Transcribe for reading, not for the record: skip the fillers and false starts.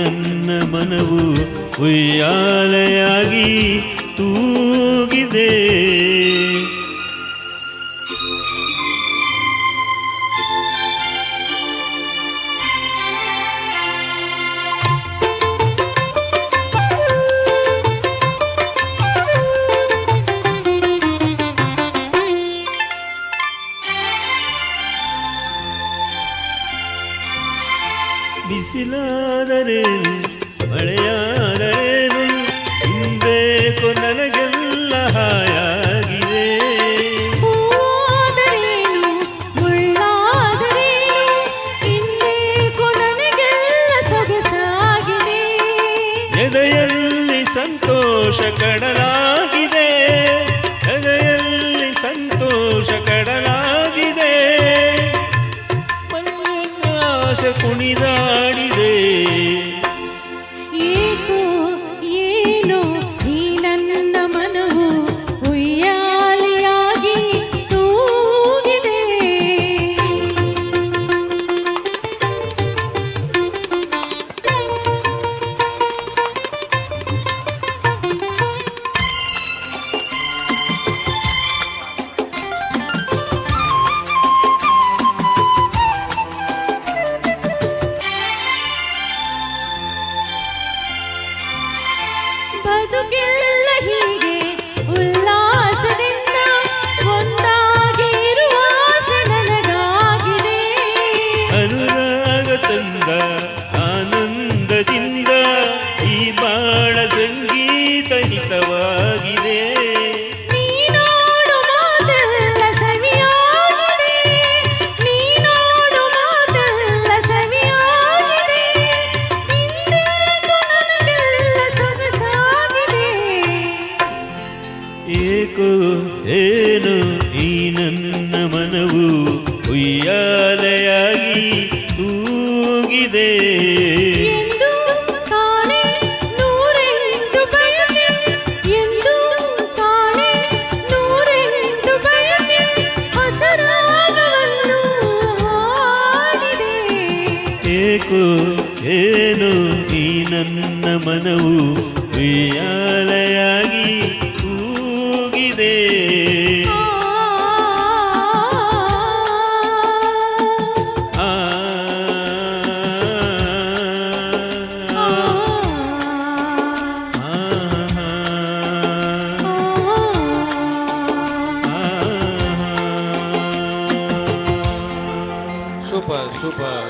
ನನ್ನ ಮನವು ಉಯ್ಯಾಲೆಯಾಗಿ ತೂಗಿದೆ. ಬಿಸಿಲಾದರೇನು ಮಳೆಯಾದರೇನು ಇಂಬೇಕು ನನಗೆಲ್ಲ ಹಾಯಾಗಿದೆ. ಹೂವಾದರೇನು ಮುಳ್ಳಾದರೇನು ಇಂಬೇಕು ನನಗೆಲ್ಲ ಸೊಗಸಾಗಿದೆ. ಎದೆಯಲ್ಲಿ ಸಂತೋಷ ಕಡಲಾಗಿದೆ, ಎದೆಯಲ್ಲಿ ಸಂತೋಷ ಕಡಲಾಗಿದೆ. ಆಶ ಕುಣಿದಾಡಿದೆ. ಏಕೋ ಏನೋ ಈ ನನ್ನ ಮನವು ಉಯ್ಯಾಲೆಯಾಗಿ ತೂಗಿದೆ. ಬದುಕೆಲ್ಲ ಹೀಗೆ ಉಲ್ಲಾಸದಿಂದ ಒಂದಾಗಿರುವ ಆಸೆ ನನಗಾಗಿದೆ. ಅನುರಾಗ ತಂದ ಆನಂದದಿಂದ ಈ ಬಾಳ ಸಂಗೀತ ಹಿತವಾಗಿದೆ. ನೀನಾಡು ಮಾತೆಲ್ಲ ಸವಿಯಾಗಿದೆ, ನೀನಾಡು ಮಾತೆಲ್ಲ ಸವಿಯಾಗಿದೆ. ಇಂದೇಕೋ ನನಗೆಲ್ಲ ಸೊಗಸಾಗಿದೆ. ಏಕೋ ಏನು ಈ ನನ್ನ ಮನವು ಉಯ್ಯಾಲೆಯಾಗಿ ತೂಗಿದೆ. ಎಂದು ಕಾಣೆ ನೂರೆಂಟು ಬಯಕೆ, ಎಂದು ಕಾಣೆ ನೂರೆಂಟು ಬಯಕೆ, ಹೊಸ ರಾಗವನ್ನು ಹಾಡಿದೆ. ಏಕೋ ಏನು ಈ ನನ್ನ ಮನವು ಉಯ್ಯಾಲೆಯಾಗಿ ತೂಗಿದೆ. ಆ ಸೂಪರ್ ಸೂಪರ್.